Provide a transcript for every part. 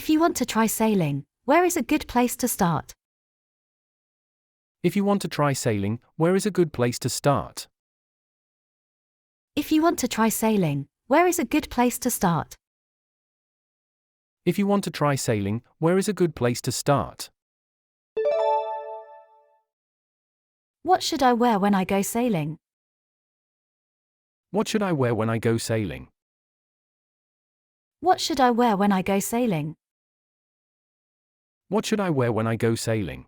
If you want to try sailing, where is a good place to start? If you want to try sailing, where is a good place to start? If you want to try sailing, where is a good place to start? If you want to try sailing, where is a good place to start? What should I wear when I go sailing? What should I wear when I go sailing? What should I wear when I go sailing? What should I wear when I go sailing?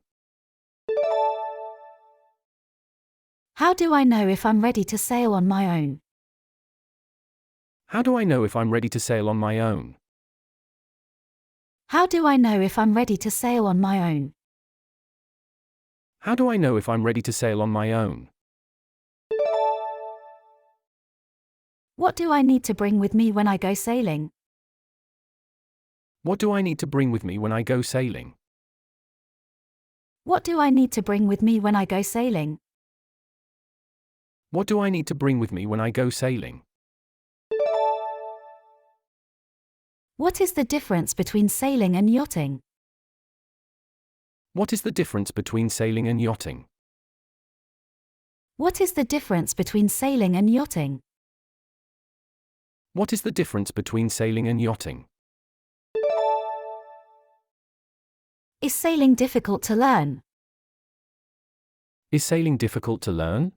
How do I know if I'm ready to sail on my own? How do I know if I'm ready to sail on my own? How do I know if I'm ready to sail on my own? How do I know if I'm ready to sail on my own? What do I need to bring with me when I go sailing? What do I need to bring with me when I go sailing? What do I need to bring with me when I go sailing? What do I need to bring with me when I go sailing? What is the difference between sailing and yachting? What is the difference between sailing and yachting? What is the difference between sailing and yachting? What is the difference between sailing and yachting? Is sailing difficult to learn? Is sailing difficult to learn?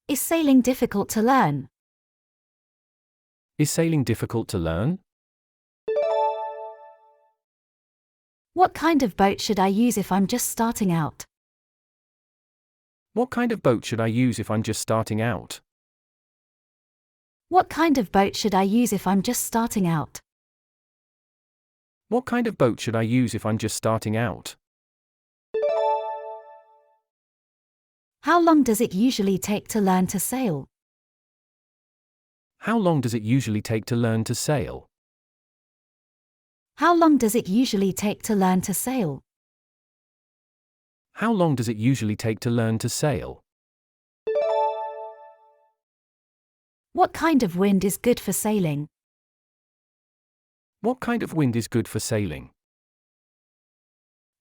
Is sailing difficult to learn? Is sailing difficult to learn? What kind of boat should I use if I'm just starting out? What kind of boat should I use if I'm just starting out? What kind of boat should I use if I'm just starting out? What kind of boat should I use if I'm just starting out? How long does it usually take to learn to sail? How long does it usually take to learn to sail? How long does it usually take to learn to sail? How long does it usually take to learn to sail? What kind of wind is good for sailing? What kind of wind is good for sailing?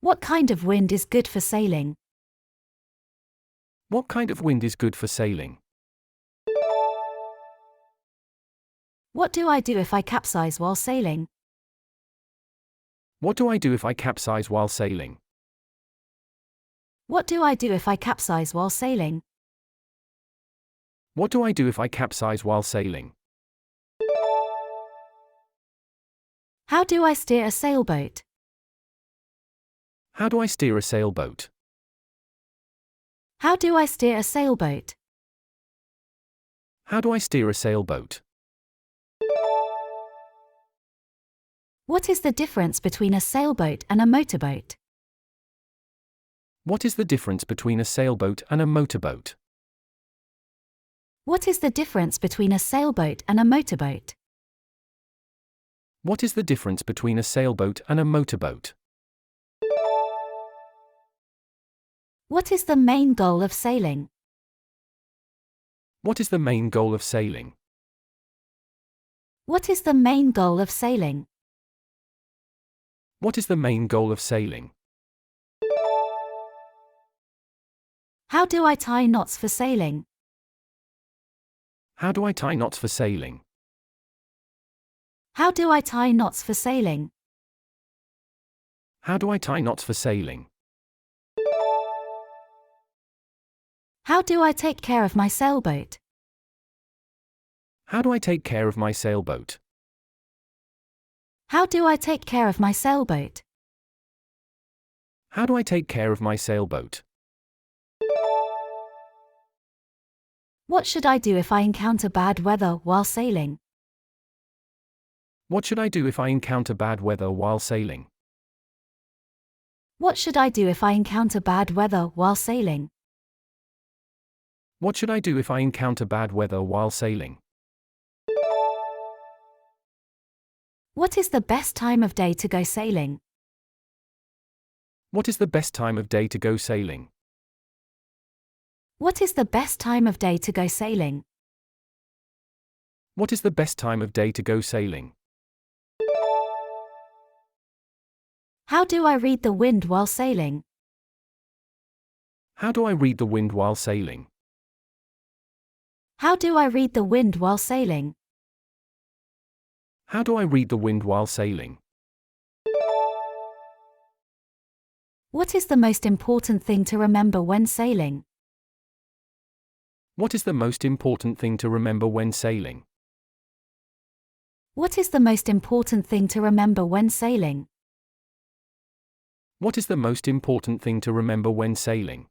What kind of wind is good for sailing? What kind of wind is good for sailing? What do I do if I capsize while sailing? What do I do if I capsize while sailing? What do I do if I capsize while sailing? What do I do if I capsize while sailing? How do I steer a sailboat? How do I steer a sailboat? How do I steer a sailboat? How do I steer a sailboat? What is the difference between a sailboat and a motorboat? What is the difference between a sailboat and a motorboat? What is the difference between a sailboat and a motorboat? What is the difference between a sailboat and a motorboat? What is the main goal of sailing? What is the main goal of sailing? What is the main goal of sailing? What is the main goal of sailing? How do I tie knots for sailing? How do I tie knots for sailing? How do I tie knots for sailing? How do I tie knots for sailing? How do I take care of my sailboat? How do I take care of my sailboat? How do I take care of my sailboat? How do I take care of my sailboat? What should I do if I encounter bad weather while sailing? What should I do if I encounter bad weather while sailing? What should I do if I encounter bad weather while sailing? What should I do if I encounter bad weather while sailing? What is the best time of day to go sailing? What is the best time of day to go sailing? What is the best time of day to go sailing? What is the best time of day to go sailing? How do I read the wind while sailing? How do I read the wind while sailing? How do I read the wind while sailing? How do I read the wind while sailing? What is the most important thing to remember when sailing? What is the most important thing to remember when sailing? What is the most important thing to remember when sailing? What is the most important thing to remember when sailing?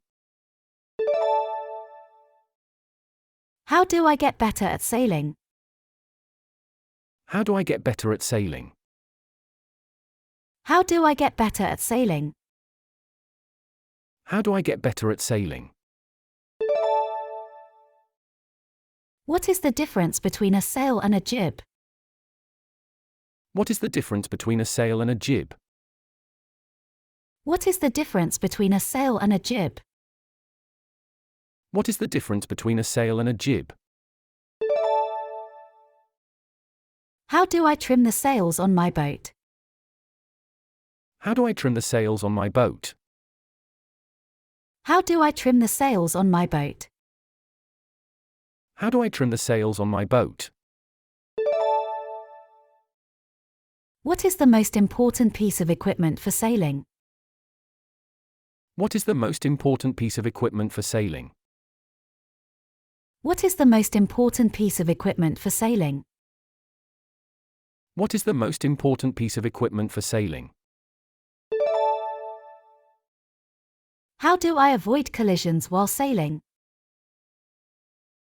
How do I get better at sailing? How do I get better at sailing? How do I get better at sailing? How do I get better at sailing? What is the difference between a sail and a jib? What is the difference between a sail and a jib? What is the difference between a sail and a jib? What is the difference between a sail and a jib? How do I trim the sails on my boat? How do I trim the sails on my boat? How do I trim the sails on my boat? How do I trim the sails on my boat? What is the most important piece of equipment for sailing? What is the most important piece of equipment for sailing? What is the most important piece of equipment for sailing? What is the most important piece of equipment for sailing? How do I avoid collisions while sailing?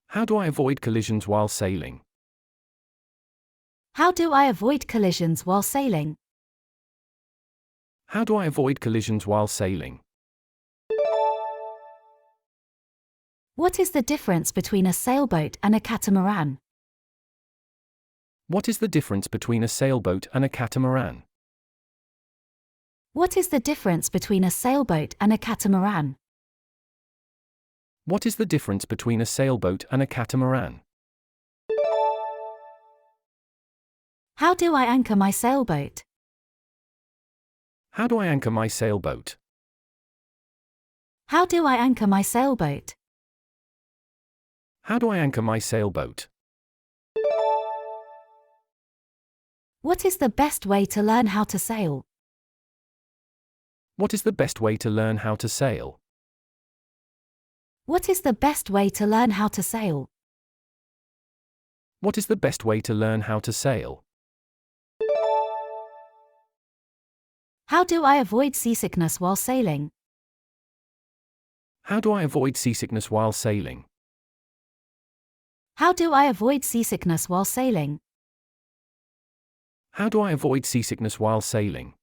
How do I avoid collisions while sailing? How do I avoid collisions while sailing? How do I avoid collisions while sailing? What is the difference between a sailboat and a catamaran? What is the difference between a sailboat and a catamaran? What is the difference between a sailboat and a catamaran? What is the difference between a sailboat and a catamaran? How do I anchor my sailboat? How do I anchor my sailboat? How do I anchor my sailboat? How do I anchor my sailboat? What is the best way to learn how to sail? What is the best way to learn how to sail? What is the best way to learn how to sail? What is the best way to learn how to sail? How do I avoid seasickness while sailing? How do I avoid seasickness while sailing? How do I avoid seasickness while sailing? How do I avoid seasickness while sailing?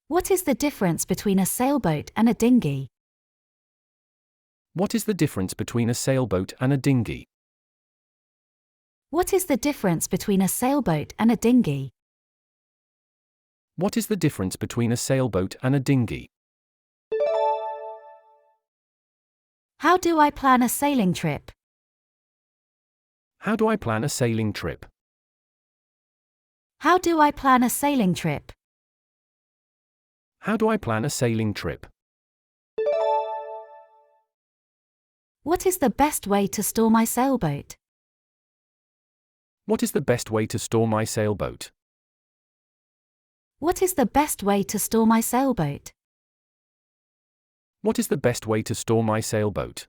What is the difference between a sailboat and a dinghy? What is the difference between a sailboat and a dinghy? What is the difference between a sailboat and a dinghy? What is the difference between a sailboat and a dinghy? How do I plan a sailing trip? How do I plan a sailing trip? How do I plan a sailing trip? How do I plan a sailing trip? What is the best way to store my sailboat? What is the best way to store my sailboat? What is the best way to store my sailboat? What is the best way to store my sailboat?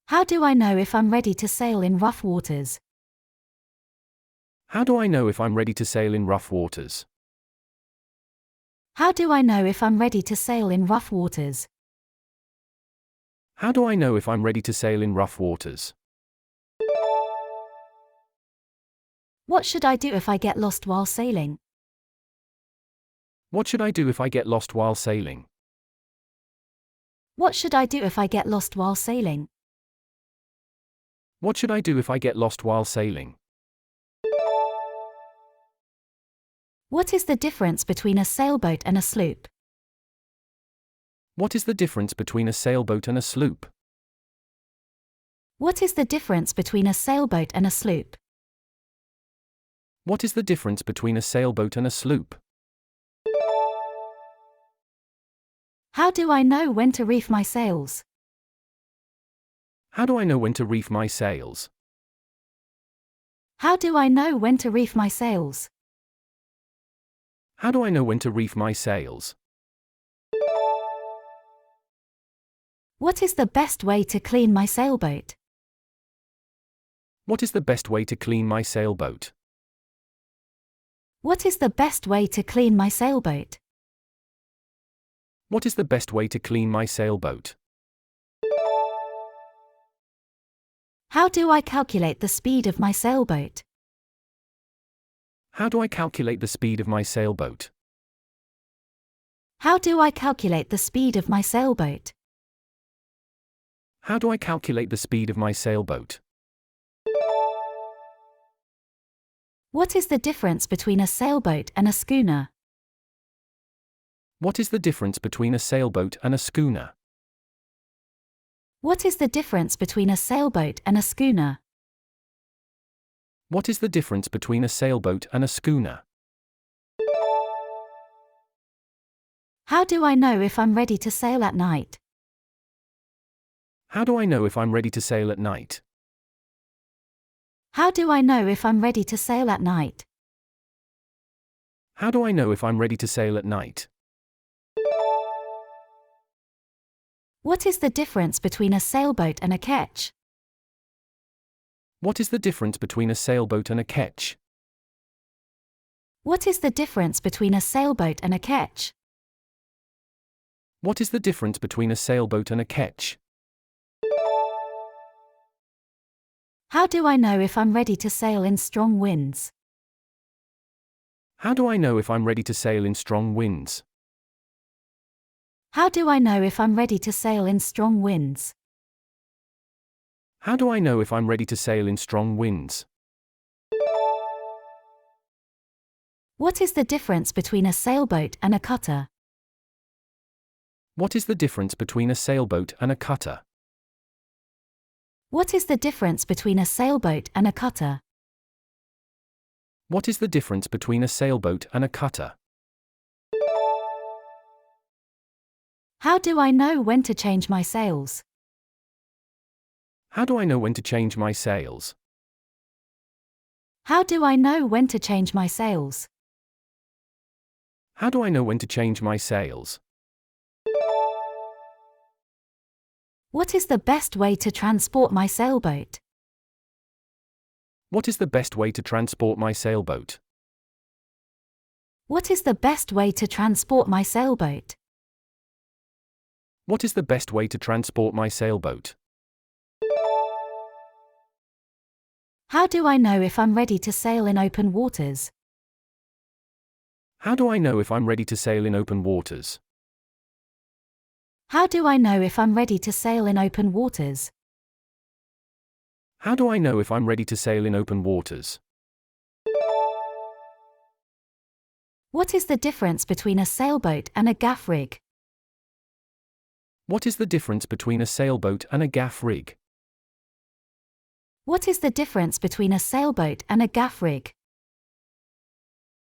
How do I know if I'm ready to sail in rough waters? How do I know if I'm ready to sail in rough waters? How do I know if I'm ready to sail in rough waters? How do I know if I'm ready to sail in rough waters? What should I do if I get lost while sailing? What should I do if I get lost while sailing? What should I do if I get lost while sailing? What should I do if I get lost while sailing? What is the difference between a sailboat and a sloop? What is the difference between a sailboat and a sloop? What is the difference between a sailboat and a sloop? What is the difference between a sailboat and a sloop? How do I know when to reef my sails? How do I know when to reef my sails? How do I know when to reef my sails? How do I know when to reef my sails? What is the best way to clean my sailboat? What is the best way to clean my sailboat? What is the best way to clean my sailboat? What is the best way to clean my sailboat? How do I calculate the speed of my sailboat? How do I calculate the speed of my sailboat? How do I calculate the speed of my sailboat? How do I calculate the speed of my sailboat? What is the difference between a sailboat and a schooner? What is the difference between a sailboat and a schooner? What is the difference between a sailboat and a schooner? What is the difference between a sailboat and a schooner? How do I know if I'm ready to sail at night? How do I know if I'm ready to sail at night? How do I know if I'm ready to sail at night? How do I know if I'm ready to sail at night? What is the difference between a sailboat and a ketch? What is the difference between a sailboat and a ketch? What is the difference between a sailboat and a ketch? What is the difference between a sailboat and a ketch? How do I know if I'm ready to sail in strong winds? How do I know if I'm ready to sail in strong winds? How do I know if I'm ready to sail in strong winds? How do I know if I'm ready to sail in strong winds? What is the difference between a sailboat and a cutter? What is the difference between a sailboat and a cutter? What is the difference between a sailboat and a cutter? What is the difference between a sailboat and a cutter? How do I know when to change my sails? How do I know when to change my sails? How do I know when to change my sails? How do I know when to change my sails? What is the best way to transport my sailboat? What is the best way to transport my sailboat? What is the best way to transport my sailboat? What is the best way to transport my sailboat? How do I know if I'm ready to sail in open waters? How do I know if I'm ready to sail in open waters? How do I know if I'm ready to sail in open waters? How do I know if I'm ready to sail in open waters? What is the difference between a sailboat and a gaff rig? What is the difference between a sailboat and a gaff rig? What is the difference between a sailboat and a gaff rig?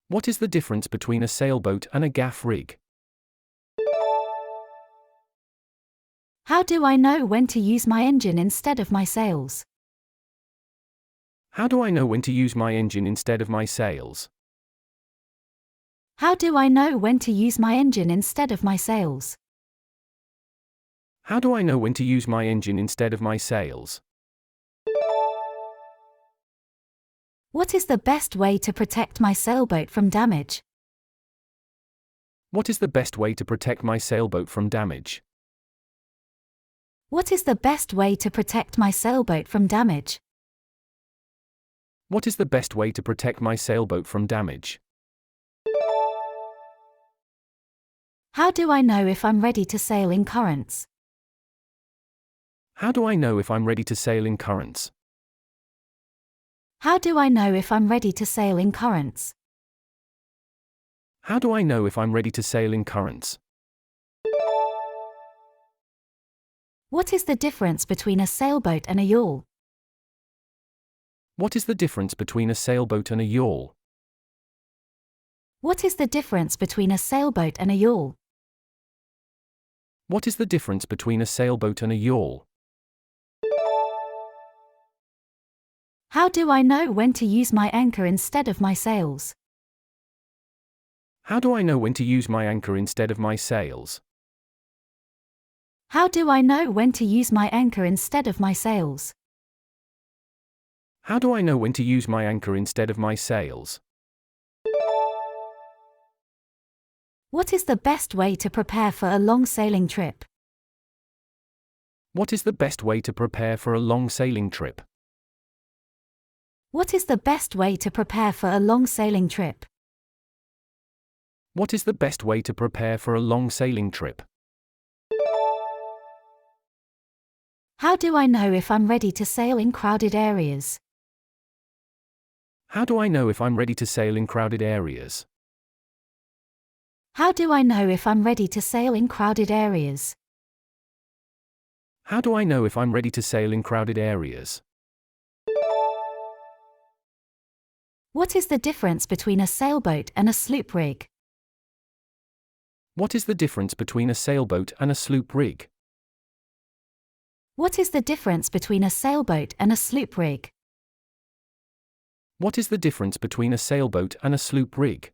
What is the difference between a sailboat and a gaff rig? How do I know when to use my engine instead of my sails? How do I know when to use my engine instead of my sails? How do I know when to use my engine instead of my sails? How do I know when to use my engine instead of my sails? What is the best way to protect my sailboat from damage? What is the best way to protect my sailboat from damage? What is the best way to protect my sailboat from damage? What is the best way to protect my sailboat from damage? How do I know if I'm ready to sail in currents? How do I know if I'm ready to sail in currents? How do I know if I'm ready to sail in currents? How do I know if I'm ready to sail in currents? What is the difference between a sailboat and a yawl? What is the difference between a sailboat and a yawl? What is the difference between a sailboat and a yawl? What is the difference between a sailboat and a yawl? How do I know when to use my anchor instead of my sails? How do I know when to use my anchor instead of my sails? How do I know when to use my anchor instead of my sails? How do I know when to use my anchor instead of my sails? What is the best way to prepare for a long sailing trip? What is the best way to prepare for a long sailing trip? What is the best way to prepare for a long sailing trip? What is the best way to prepare for a long sailing trip? How do I know if I'm ready to sail in crowded areas? How do I know if I'm ready to sail in crowded areas? How do I know if I'm ready to sail in crowded areas? How do I know if I'm ready to sail in crowded areas? What is the difference between a sailboat and a sloop rig? What is the difference between a sailboat and a sloop rig? What is the difference between a sailboat and a sloop rig? What is the difference between a sailboat and a sloop rig?